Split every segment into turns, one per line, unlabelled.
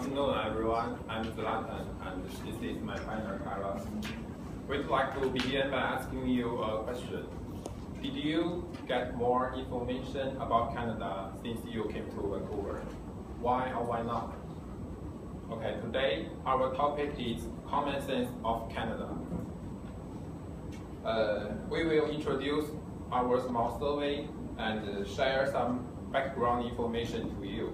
afternoon, everyone. I'm Zlatan, and this is my partner, Kara. We'd like to begin by asking you a question. Did you get more information about Canada since you came to Vancouver? Why or why not? Okay, today our topic is Common Sense of Canada. We will introduce our small survey and share some background information to you.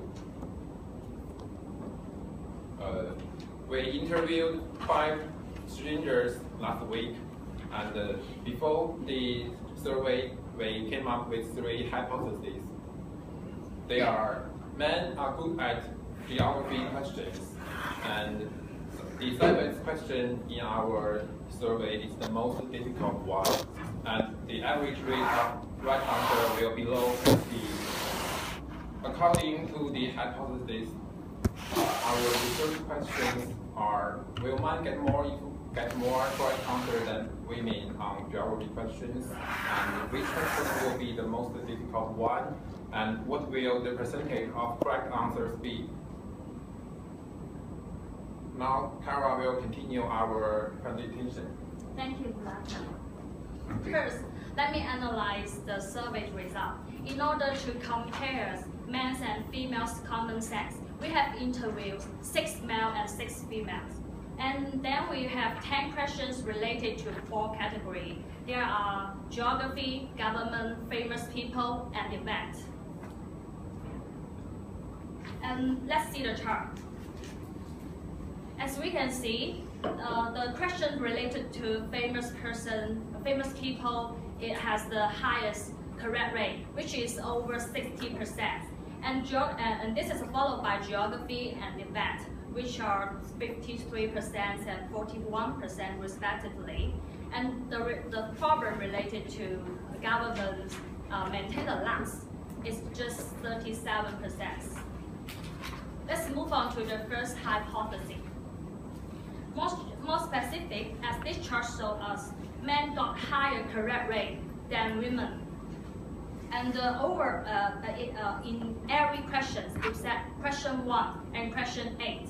We interviewed 5 strangers last week, and before the survey, we came up with 3 hypotheses. They are: men are good at geography questions, and the 7th question in our survey is the most difficult one, and the average rate of right answer will be below 50. According to the hypothesis, our research questions are: will men get more correct answer than women on geography questions? And which question will be the most difficult one? And what will the percentage of correct answers be? Now, Kara will continue our presentation.
Thank you, Zlatan. First, let me analyze the survey result. In order to compare men's and females' common sense, we have interviewed 6 male and 6 females. And then we have 10 questions related to 4 categories. There are geography, government, famous people, and events. And let's see the chart. As we can see, the question related to famous people, it has the highest correct rate, which is over 60%. And this is followed by geography and event, which are 53% and 41% respectively. And the problem related to government maintain the last is just 37%. Let's move on to the first hypothesis. More specific, as this chart shows us, men got higher correct rate than women. And in every question, except question 1 and question 8,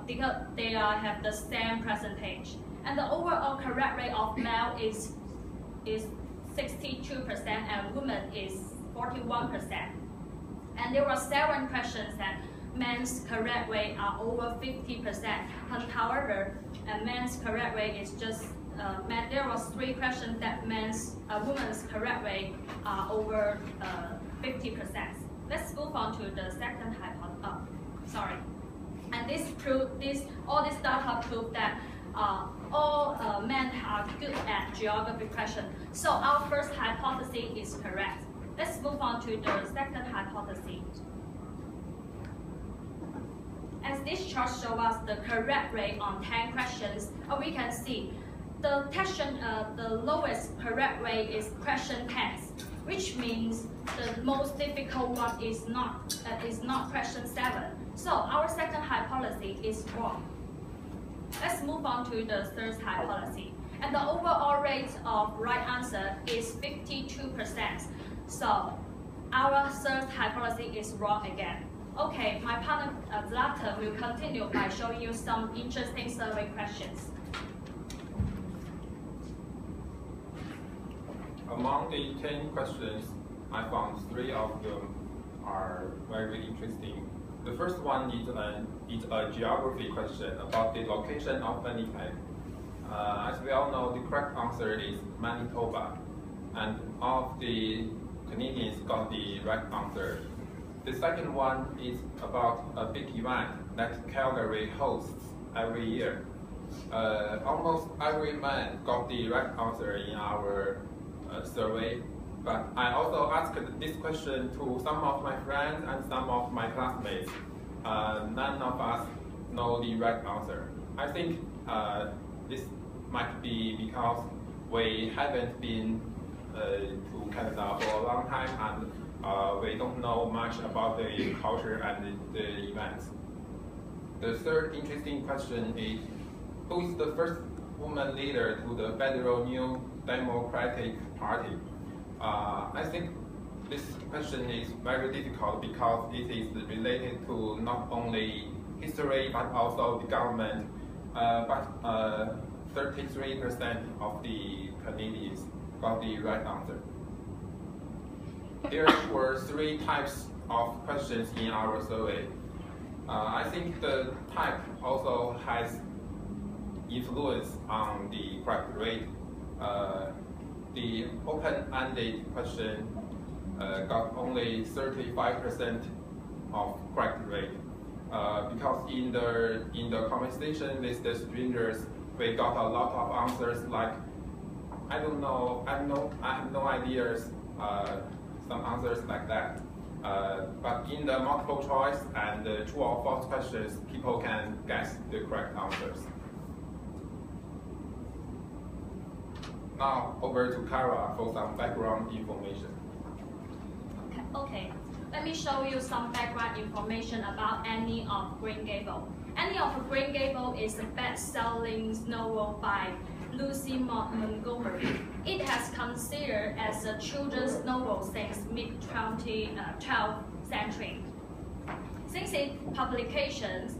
because they have the same percentage. And the overall correct rate of male is 62% and women is 41%. And there were 7 questions that men's correct rate are over 50%. And however, men's correct rate is just there was 3 questions that women's correct rate are over 50%. Let's move on to the second hypothesis. And all this data prove that all men are good at geography questions. So our first hypothesis is correct. Let's move on to the second hypothesis. As this chart shows us the correct rate on 10 questions, we can see the lowest correct rate is question 10, which means the most difficult one is not question 7. So our second hypothesis is wrong. Let's move on to the third hypothesis. And the overall rate of right answer is 52%. So our third hypothesis is wrong again. Okay, my partner Zlatan will continue by showing you some interesting survey questions.
Among the 10 questions, I found 3 of them are very interesting. The first one is a geography question about the location of Winnipeg. As we all know, the correct answer is Manitoba, and all of the Canadians got the right answer. The second one is about a big event that Calgary hosts every year. Almost every man got the right answer in our survey, but I also asked this question to some of my friends and some of my classmates. None of us know the right answer. I think this might be because we haven't been to Canada for a long time, and we don't know much about the culture and the events. The third interesting question is, who is the first woman leader to the Federal New Democratic Party? I think this question is very difficult because it is related to not only history, but also the government. But 33% of the Canadians got the right answer. There were 3 types of questions in our survey. I think the type also has influence on the correct rate. The open-ended question got only 35% of correct rate. Because in the conversation with the strangers, we got a lot of answers like, I don't know, I have no ideas, some answers like that. But in the multiple choice and the true or false questions, people can guess the correct answers. Now over to Kara for some background information.
Okay. Let me show you some background information about Annie of Green Gables. Annie of Green Gables is a best-selling novel by Lucy Maud Montgomery. It has considered as a children's novel since mid-12th century. Since its publications,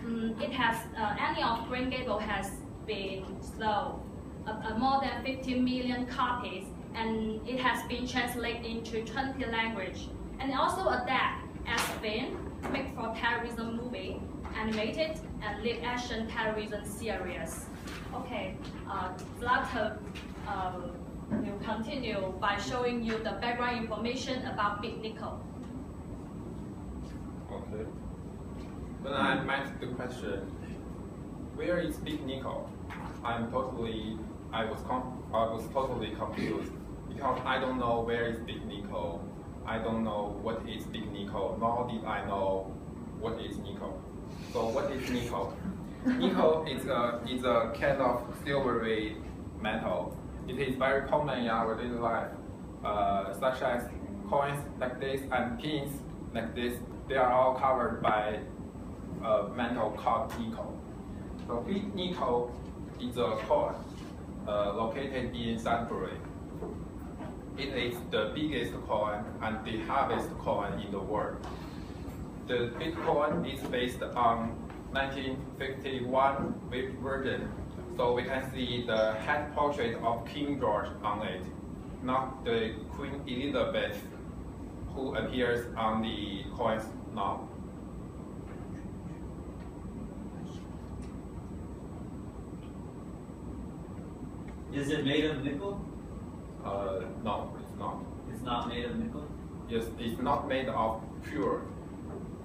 Annie of Green Gables has been sold more than 50 million copies, and it has been translated into 20 languages. And also adapted as film, made for television movie, animated, and live action television series. Okay, Zlatan will continue by showing you the background information about Big Nickel.
Okay. When I met the question, where is Big Nickel? I was totally confused because I don't know where is Big Nickel. I don't know what is Big Nickel, nor did I know what is nickel. So what is nickel? Nickel is a kind of silvery metal. It is very common in our daily life, such as coins like this and pins like this. They are all covered by a metal called nickel. So Big Nickel is a coin located in Sudbury. It is the biggest coin and the heaviest coin in the world. The Bitcoin is based on 1951 version, so we can see the head portrait of King George on it, not the Queen Elizabeth who appears on the coins now.
Is it made of nickel?
No, it's not.
It's not made of nickel?
Yes, it's not made of pure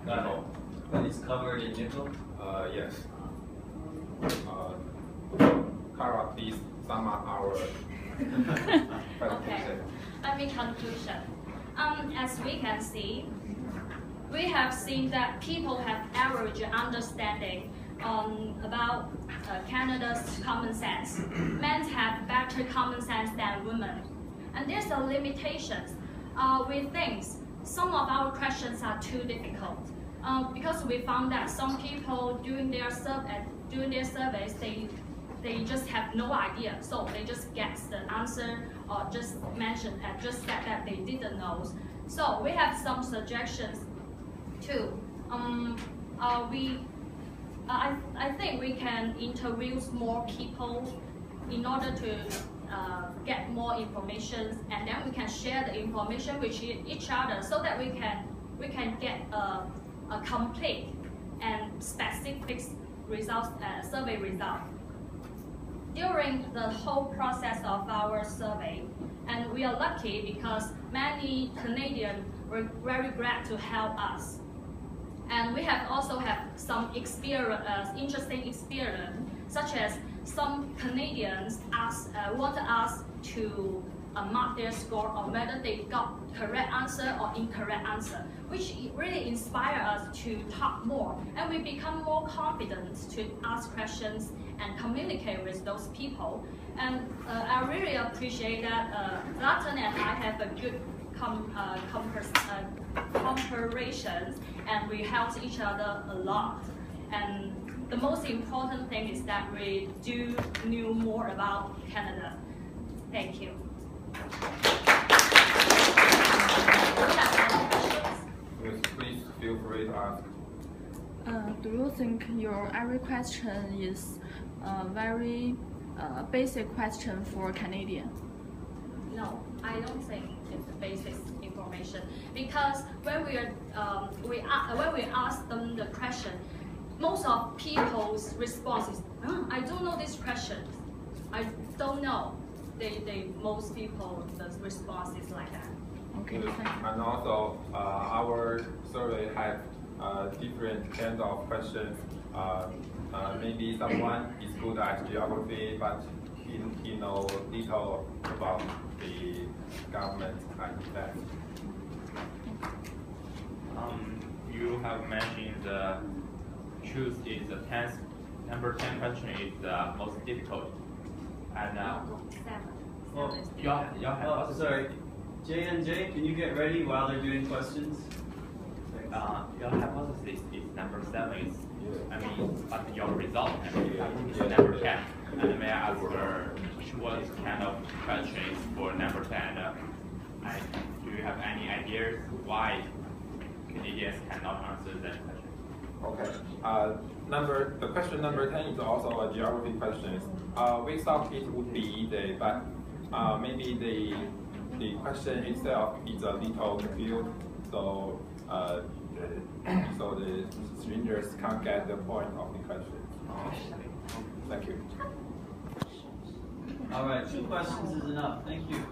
nickel.
But it's covered in nickel?
Yes. Kara, please sum up our
Okay, let me conclusion. As we can see, we have seen that people have average understanding about Canada's common sense. Men have better common sense than women. And there's a limitations. We think some of our questions are too difficult because we found that some people during their surveys, they just have no idea. So they just guess the answer or just said that they didn't know. So we have some suggestions too. I think we can interview more people in order to get more information, and then we can share the information with each other so that we can get a complete and specific results, survey result. During the whole process of our survey, and we are lucky because many Canadians were very glad to help us. And we have also have some interesting experience, such as some Canadians wanted us to mark their score on whether they got correct answer or incorrect answer, which really inspired us to talk more, and we become more confident to ask questions and communicate with those people. And I really appreciate that Zlatan and I have a good comparisons, and we help each other a lot. And the most important thing is that we do know more about Canada. Thank you.
Yes, please feel free to ask.
Do you think your every question is a very basic question for Canadian?
No, I don't think it's the basic information because when we ask them the question, most of people's response is, I don't know this question. I don't know. Most people the response is like that.
Okay, thank you.
And also, our survey had different kinds of questions. Maybe someone is good at geography, but he knows little about the government and that.
You have mentioned the choose is the 10th, number 10 question is the most difficult. And your hypothesis.
Sorry. J and J, can you get ready while they're doing questions?
Your hypothesis is number 7 is, but your result is number 10. And may I ask what kind of question is for number 10? Do you have any ideas why Canadians cannot answer that question?
Okay. The question number 10 is also a geography question. We thought it would be easy, but maybe the question itself is a little confused, so the strangers can't get the point of the question. Thank you.
All right, 2 questions is enough. Thank you.